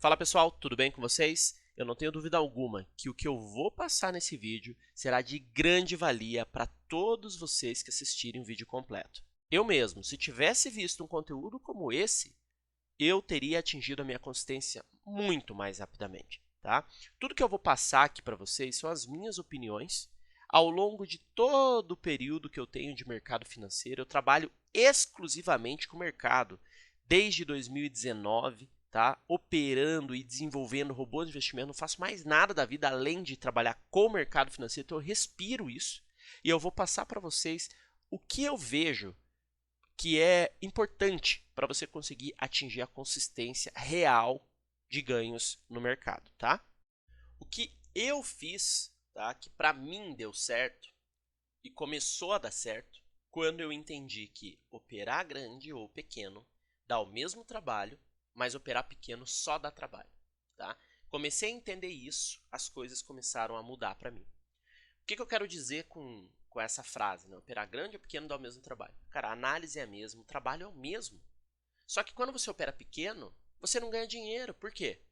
Fala pessoal, tudo bem com vocês? Eu não tenho dúvida alguma que o que eu vou passar nesse vídeo será de grande valia para todos vocês que assistirem o vídeo completo. Eu mesmo, se tivesse visto um conteúdo como esse, eu teria atingido a minha consistência muito mais rapidamente, tá? Tudo que eu vou passar aqui para vocês são as minhas opiniões. Ao longo de todo o período que eu tenho de mercado financeiro, eu trabalho exclusivamente com o mercado, desde 2019, tá? Operando e desenvolvendo robôs de investimento, não faço mais nada da vida além de trabalhar com o mercado financeiro, então eu respiro isso e eu vou passar para vocês o que eu vejo que é importante para você conseguir atingir a consistência real de ganhos no mercado, tá? O que eu fiz, tá, que para mim deu certo e começou a dar certo, quando eu entendi que operar grande ou pequeno dá o mesmo trabalho, mas operar pequeno só dá trabalho, tá? Comecei a entender isso, as coisas começaram a mudar para mim. O que eu quero dizer com essa frase, né? Operar grande ou pequeno dá o mesmo trabalho. Cara, a análise é a mesma, o trabalho é o mesmo. Só que quando você opera pequeno, você não ganha dinheiro. Por quê?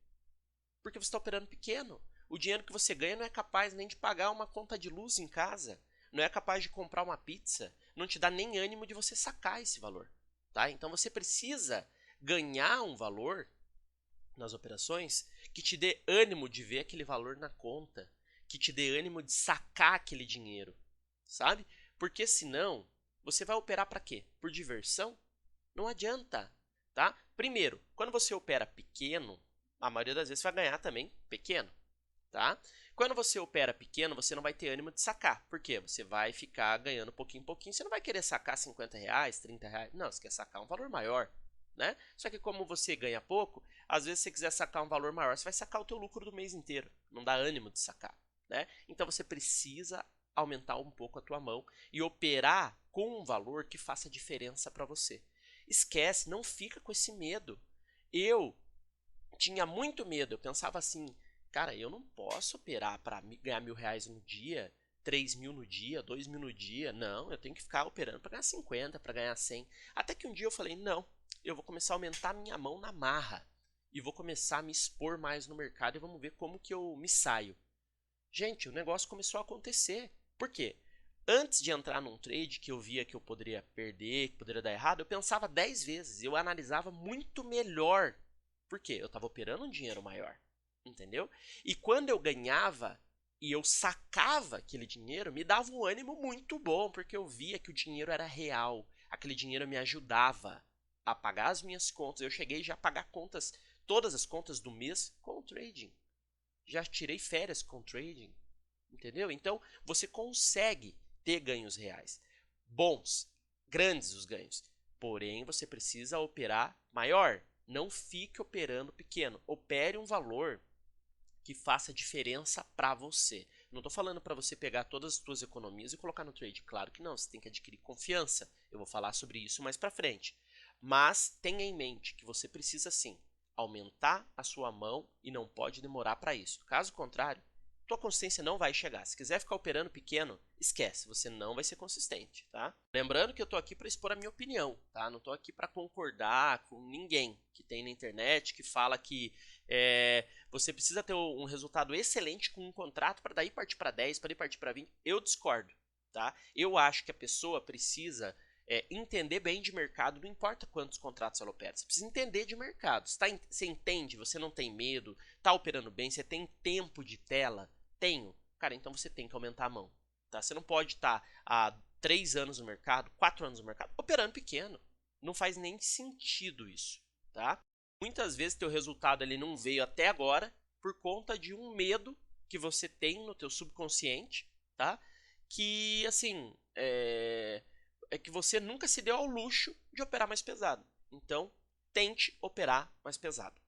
Porque você está operando pequeno. O dinheiro que você ganha não é capaz nem de pagar uma conta de luz em casa, não é capaz de comprar uma pizza, não te dá nem ânimo de você sacar esse valor, tá? Então você precisa ganhar um valor nas operações que te dê ânimo de ver aquele valor na conta, que te dê ânimo de sacar aquele dinheiro, sabe? Porque senão você vai operar para quê? Por diversão? Não adianta, tá? Primeiro, quando você opera pequeno, a maioria das vezes vai ganhar também pequeno, tá? Quando você opera pequeno, você não vai ter ânimo de sacar. Por quê? Você vai ficar ganhando pouquinho em pouquinho. Você não vai querer sacar R$ 50, R$ 30. Não, você quer sacar um valor maior, né? Só que como você ganha pouco, às vezes se você quiser sacar um valor maior, você vai sacar o teu lucro do mês inteiro. Não dá ânimo de sacar, né? Então você precisa aumentar um pouco a tua mão e operar com um valor que faça diferença para você. Esquece, não fica com esse medo. Eu tinha muito medo, eu pensava assim, cara, eu não posso operar para ganhar R$ 1.000 no dia, 3.000 no dia, 2.000 no dia. Não, eu tenho que ficar operando para ganhar 50, para ganhar 100. Até que um dia eu falei, não, eu vou começar a aumentar minha mão na marra e vou começar a me expor mais no mercado e vamos ver como que eu me saio. Gente, o negócio começou a acontecer. Por quê? Antes de entrar num trade que eu via que eu poderia perder, que poderia dar errado, eu pensava 10 vezes, eu analisava muito melhor. Por quê? Eu estava operando um dinheiro maior, entendeu? E quando eu ganhava e eu sacava aquele dinheiro, me dava um ânimo muito bom, porque eu via que o dinheiro era real, aquele dinheiro me ajudava a pagar as minhas contas. Eu cheguei já a pagar contas, todas as contas do mês com o trading. Já tirei férias com trading, entendeu? Então, você consegue ter ganhos reais. Bons, grandes os ganhos. Porém, você precisa operar maior. Não fique operando pequeno. Opere um valor que faça diferença para você. Não estou falando para você pegar todas as suas economias e colocar no trade. Claro que não, você tem que adquirir confiança. Eu vou falar sobre isso mais para frente. Mas tenha em mente que você precisa sim aumentar a sua mão e não pode demorar para isso. Caso contrário, tua consistência não vai chegar. Se quiser ficar operando pequeno, esquece, você não vai ser consistente, tá? Lembrando que eu tô aqui para expor a minha opinião, tá? Não tô aqui para concordar com ninguém que tem na internet que fala que você precisa ter um resultado excelente com um contrato para daí partir para 10, para daí partir para 20. Eu discordo, tá? Eu acho que a pessoa precisa entender bem de mercado, não importa quantos contratos ela opera. Você precisa entender de mercado. Você entende, você não tem medo, tá operando bem, você tem tempo de tela? Tenho. Cara, então você tem que aumentar a mão. Tá? Você não pode estar há 3 anos no mercado, 4 anos no mercado, operando pequeno. Não faz nem sentido isso. Tá? Muitas vezes teu resultado ele não veio até agora por conta de um medo que você tem no teu subconsciente, tá? Que, assim, é que você nunca se deu ao luxo de operar mais pesado. Então, tente operar mais pesado.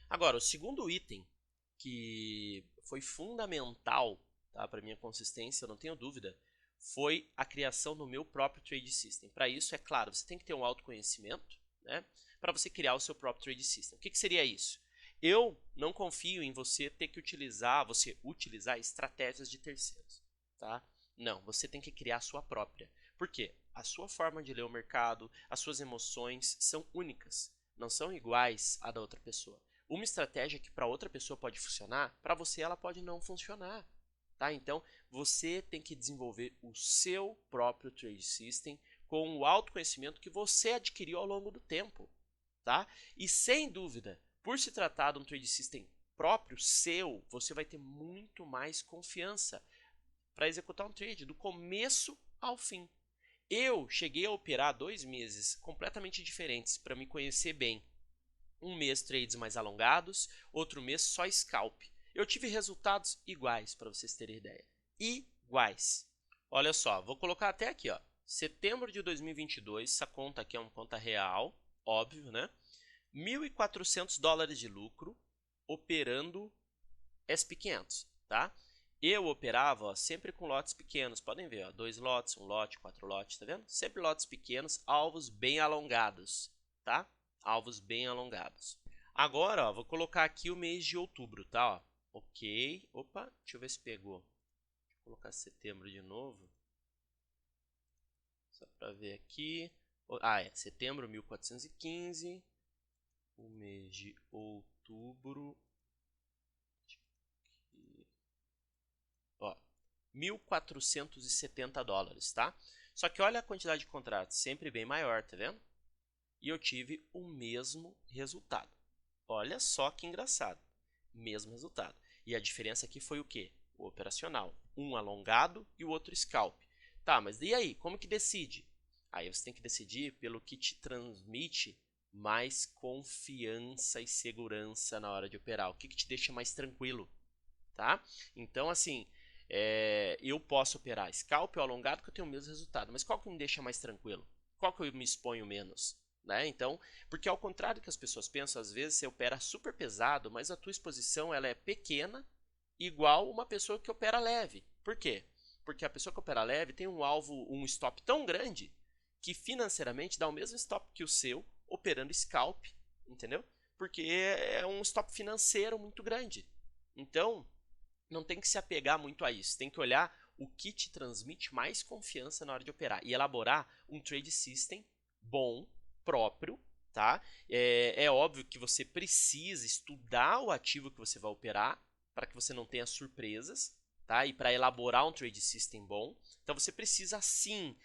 Agora, o segundo item que foi fundamental, tá, para minha consistência, eu não tenho dúvida, foi a criação do meu próprio trade system. Para isso, é claro, você tem que ter um autoconhecimento, né, para você criar o seu próprio trade system. O que seria isso? Eu não confio em você ter que utilizar estratégias de terceiros, tá? Não, você tem que criar a sua própria. Por quê? A sua forma de ler o mercado, as suas emoções são únicas, não são iguais à da outra pessoa. Uma estratégia que para outra pessoa pode funcionar, para você ela pode não funcionar. Tá? Então, você tem que desenvolver o seu próprio trade system com o autoconhecimento que você adquiriu ao longo do tempo. Tá? E sem dúvida, por se tratar de um trade system próprio, seu, você vai ter muito mais confiança para executar um trade do começo ao fim. Eu cheguei a operar 2 meses completamente diferentes para me conhecer bem. Um mês trades mais alongados, outro mês só scalp. Eu tive resultados iguais, para vocês terem ideia. Iguais. Olha só, vou colocar até aqui, ó. Setembro de 2022, essa conta aqui é uma conta real, óbvio, né? $1.400 de lucro operando SP500, tá? Eu operava ó, sempre com lotes pequenos, podem ver, ó, 2 lotes, 1 lote, 4 lotes, tá vendo? Sempre lotes pequenos, alvos bem alongados, tá? Alvos bem alongados. Agora, ó, vou colocar aqui o mês de outubro, tá? Ó. Ok, opa, deixa eu ver se pegou. Deixa eu colocar setembro de novo. Só para ver aqui. Ah, é, setembro 1415. O mês de outubro. Ó, $1.470, tá? Só que olha a quantidade de contratos, sempre bem maior, tá vendo? E eu tive o mesmo resultado. Olha só que engraçado. Mesmo resultado. E a diferença aqui foi o quê? O operacional. Um alongado e o outro scalp. Tá, mas e aí? Como que decide? Aí você tem que decidir pelo que te transmite mais confiança e segurança na hora de operar. O que te deixa mais tranquilo, tá? Então, assim, eu posso operar scalp ou alongado que eu tenho o mesmo resultado. Mas qual que me deixa mais tranquilo? Qual que eu me exponho menos? Né? Então, porque ao contrário do que as pessoas pensam, às vezes você opera super pesado, mas a tua exposição ela é pequena, igual uma pessoa que opera leve. Por quê? Porque a pessoa que opera leve tem um alvo, um stop tão grande que financeiramente dá o mesmo stop que o seu operando scalp, entendeu? Porque é um stop financeiro muito grande. Então, não tem que se apegar muito a isso. Tem que olhar o que te transmite mais confiança na hora de operar e elaborar um trade system bom, próprio, tá? É óbvio que você precisa estudar o ativo que você vai operar para que você não tenha surpresas, tá? E para elaborar um trade system bom, então você precisa sim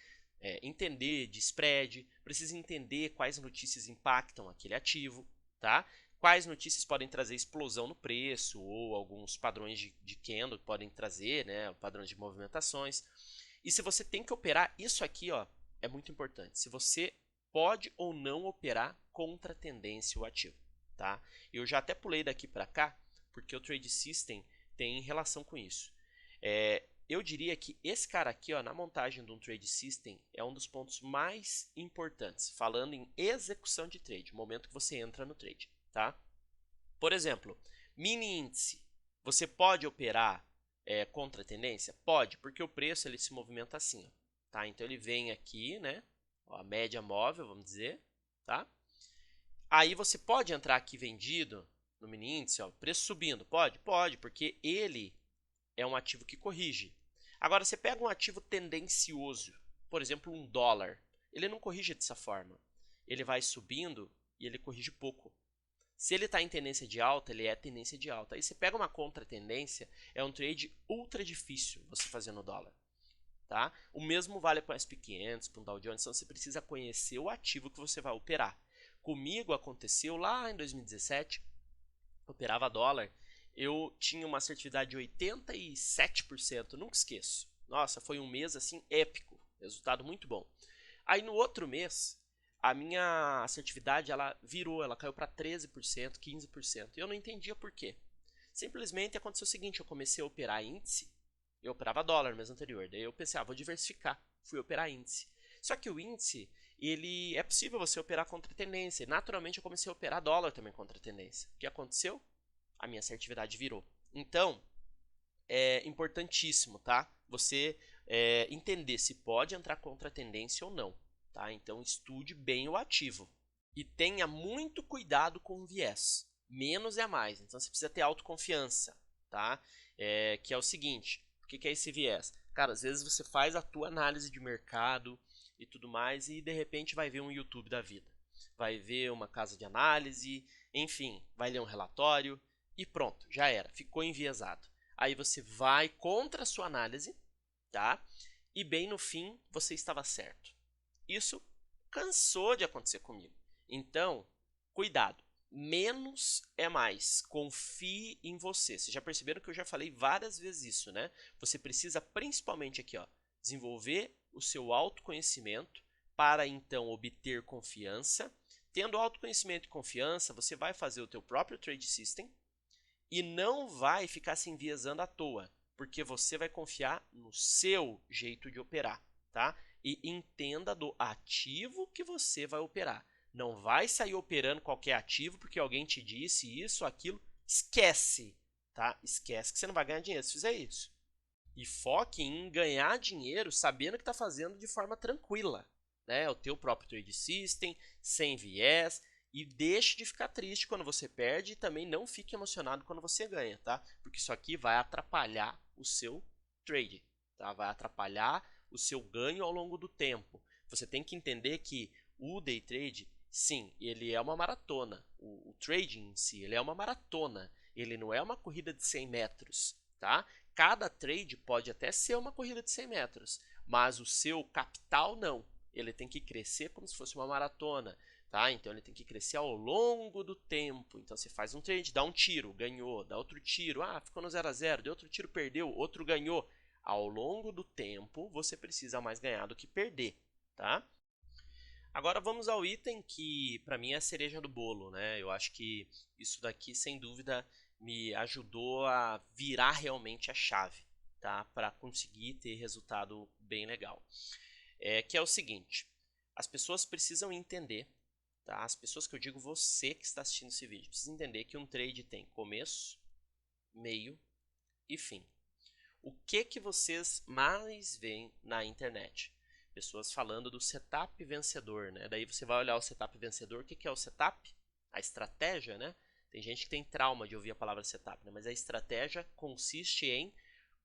entender de spread, precisa entender quais notícias impactam aquele ativo, tá? Quais notícias podem trazer explosão no preço ou alguns padrões de candle podem trazer, né, padrões de movimentações. E se você tem que operar, isso aqui ó, é muito importante. Se você pode ou não operar contra a tendência o ativo, tá? Eu já até pulei daqui para cá, porque o Trade System tem relação com isso. Eu diria que esse cara aqui, ó, na montagem de um Trade System, é um dos pontos mais importantes, falando em execução de trade, o momento que você entra no trade, tá? Por exemplo, mini índice, você pode operar contra a tendência? Pode, porque o preço ele se movimenta assim, ó, tá? Então ele vem aqui, né? Ó, a média móvel, vamos dizer, tá? Aí você pode entrar aqui vendido no mini índice, ó, preço subindo, pode? Pode, porque ele é um ativo que corrige. Agora, você pega um ativo tendencioso, por exemplo, um dólar, ele não corrige dessa forma. Ele vai subindo e ele corrige pouco. Se ele está em tendência de alta, ele é tendência de alta. Aí você pega uma contra-tendência, é um trade ultra difícil você fazer no dólar. Tá? O mesmo vale para o SP500, para o Dow Jones, então você precisa conhecer o ativo que você vai operar. Comigo aconteceu lá em 2017, operava dólar, eu tinha uma assertividade de 87%, nunca esqueço. Nossa, foi um mês assim épico, resultado muito bom. Aí no outro mês, a minha assertividade ela virou, ela caiu para 13%, 15%. E eu não entendia por quê. Simplesmente aconteceu o seguinte, eu comecei a operar índice, eu operava dólar no mês anterior, daí eu pensei, vou diversificar, fui operar índice. Só que o índice, ele é possível você operar contra tendência, e naturalmente eu comecei a operar dólar também contra tendência. O que aconteceu? A minha assertividade virou. Então, é importantíssimo, tá? Você entender se pode entrar contra a tendência ou não, tá? Então, estude bem o ativo e tenha muito cuidado com o viés. Menos é mais. Então, você precisa ter autoconfiança, tá? Que é o seguinte, o que é esse viés? Cara, às vezes você faz a tua análise de mercado e tudo mais e de repente vai ver um YouTube da vida. Vai ver uma casa de análise enfim, vai ler um relatório e pronto, já era, ficou enviesado. Aí você vai contra a sua análise, tá? E bem no fim você estava certo. Isso cansou de acontecer comigo. Então, cuidado. Menos é mais. Confie em você. Vocês já perceberam que eu já falei várias vezes isso, né? Você precisa principalmente aqui, ó, desenvolver o seu autoconhecimento para então obter confiança. Tendo autoconhecimento e confiança, você vai fazer o teu próprio trade system e não vai ficar se enviesando à toa, porque você vai confiar no seu jeito de operar, tá? E entenda do ativo que você vai operar. Não vai sair operando qualquer ativo porque alguém te disse isso, aquilo. Esquece, tá? Esquece que você não vai ganhar dinheiro se fizer isso. E foque em ganhar dinheiro sabendo que está fazendo de forma tranquila, né? O teu próprio trade system, sem viés. E deixe de ficar triste quando você perde e também não fique emocionado quando você ganha, tá? Porque isso aqui vai atrapalhar o seu trade, tá? Vai atrapalhar o seu ganho ao longo do tempo. Você tem que entender que o day trade, sim, ele é uma maratona. O trading em si, ele é uma maratona. Ele não é uma corrida de 100 metros, tá? Cada trade pode até ser uma corrida de 100 metros, mas o seu capital não. Ele tem que crescer como se fosse uma maratona. Tá? Então ele tem que crescer ao longo do tempo. Então você faz um trade, dá um tiro, ganhou, dá outro tiro, ficou no 0 a 0, deu outro tiro, perdeu, outro ganhou. Ao longo do tempo você precisa mais ganhar do que perder, tá? Agora vamos ao item que para mim é a cereja do bolo, né? Eu acho que isso daqui sem dúvida me ajudou a virar realmente a chave, tá? Para conseguir ter resultado bem legal. Que é o seguinte: as pessoas precisam entender. Tá? As pessoas que eu digo, você que está assistindo esse vídeo, precisa entender que um trade tem começo, meio e fim. O que vocês mais veem na internet? Pessoas falando do setup vencedor, né? Daí você vai olhar o setup vencedor. O que é o setup? A estratégia, né? Tem gente que tem trauma de ouvir a palavra setup, né? Mas a estratégia consiste em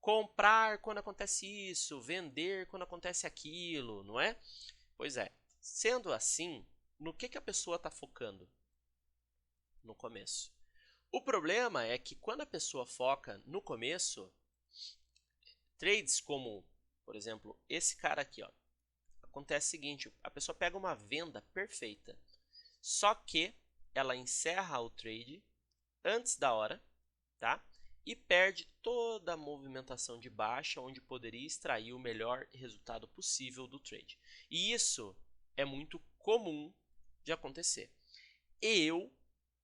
comprar quando acontece isso, vender quando acontece aquilo, não é? Pois é. Sendo assim, no que a pessoa está focando? No começo. O problema é que quando a pessoa foca no começo, trades como, por exemplo, esse cara aqui, ó, acontece o seguinte: a pessoa pega uma venda perfeita, só que ela encerra o trade antes da hora, tá? E perde toda a movimentação de baixa, onde poderia extrair o melhor resultado possível do trade. E isso é muito comum de acontecer. Eu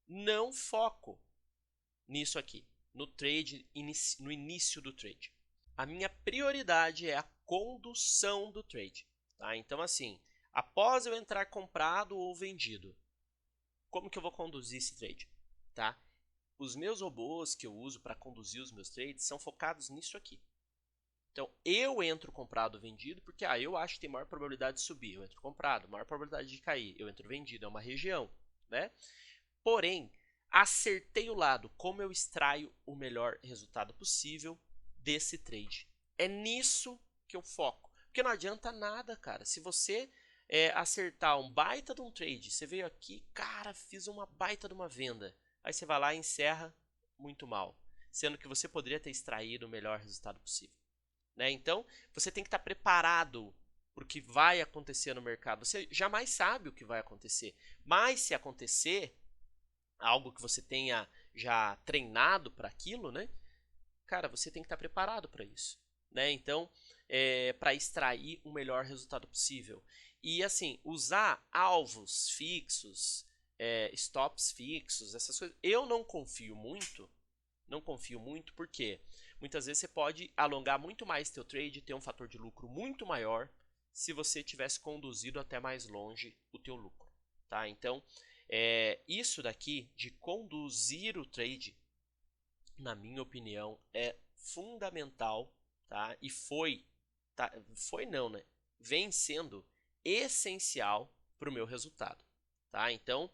não foco nisso aqui, no trade, no início do trade. A minha prioridade é a condução do trade. Tá? Então, assim, após eu entrar comprado ou vendido, como que eu vou conduzir esse trade? Tá? Os meus robôs que eu uso para conduzir os meus trades são focados nisso aqui. Então, eu entro comprado ou vendido porque eu acho que tem maior probabilidade de subir. Eu entro comprado, maior probabilidade de cair. Eu entro vendido, é uma região, né? Porém, acertei o lado, como eu extraio o melhor resultado possível desse trade. É nisso que eu foco. Porque não adianta nada, cara. Se você acertar um baita de um trade, você veio aqui, cara, fiz uma baita de uma venda. Aí você vai lá e encerra muito mal. Sendo que você poderia ter extraído o melhor resultado possível. Né? Então, você tem que estar preparado para o que vai acontecer no mercado. Você jamais sabe o que vai acontecer. Mas se acontecer algo que você tenha já treinado para aquilo, né? Cara, você tem que estar preparado para isso, né? Então, para extrair o melhor resultado possível. E assim, usar alvos fixos, stops fixos, essas coisas, eu não confio muito. Não confio muito porque muitas vezes você pode alongar muito mais teu trade, ter um fator de lucro muito maior se você tivesse conduzido até mais longe o teu lucro, tá? Então, isso daqui de conduzir o trade, na minha opinião, é fundamental, tá? E foi não, né? Vem sendo essencial para o meu resultado, tá? Então,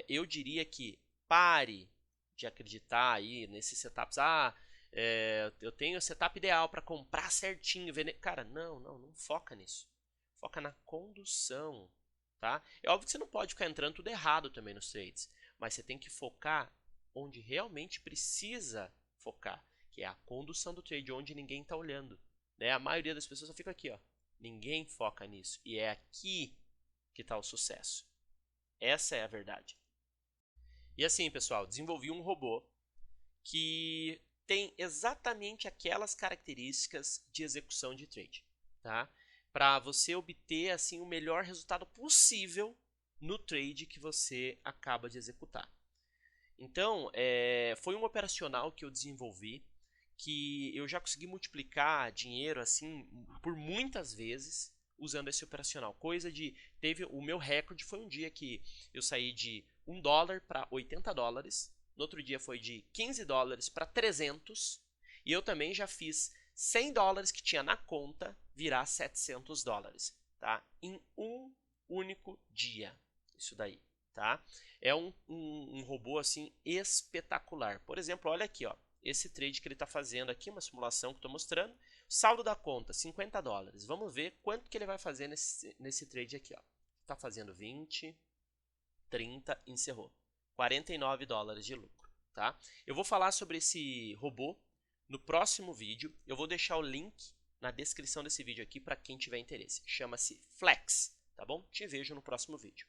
eu diria que pare de acreditar aí nesses setups. Eu tenho o setup ideal para comprar certinho, vender. Cara, não foca nisso. Foca na condução, tá? É óbvio que você não pode ficar entrando tudo errado também nos trades, mas você tem que focar onde realmente precisa focar, que é a condução do trade, onde ninguém está olhando, né? A maioria das pessoas só fica aqui, ó. Ninguém foca nisso, e é aqui que está o sucesso. Essa é a verdade. E assim, pessoal, desenvolvi um robô que tem exatamente aquelas características de execução de trade, tá? Para você obter assim o melhor resultado possível no trade que você acaba de executar. Então, foi um operacional que eu desenvolvi que eu já consegui multiplicar dinheiro assim por muitas vezes usando esse operacional. O meu recorde foi um dia que eu saí de $1 para $80. No outro dia foi de $15 para 300. E eu também já fiz $100 que tinha na conta virar $700, tá? Em um único dia. Isso daí, tá? É um robô assim espetacular. Por exemplo, olha aqui, ó. Esse trade que ele está fazendo aqui, uma simulação que estou mostrando. Saldo da conta, $50. Vamos ver quanto que ele vai fazer nesse trade aqui, ó. Está fazendo 20, 30, encerrou. $49 de lucro, tá? Eu vou falar sobre esse robô no próximo vídeo. Eu vou deixar o link na descrição desse vídeo aqui para quem tiver interesse. Chama-se Flex, tá bom? Te vejo no próximo vídeo.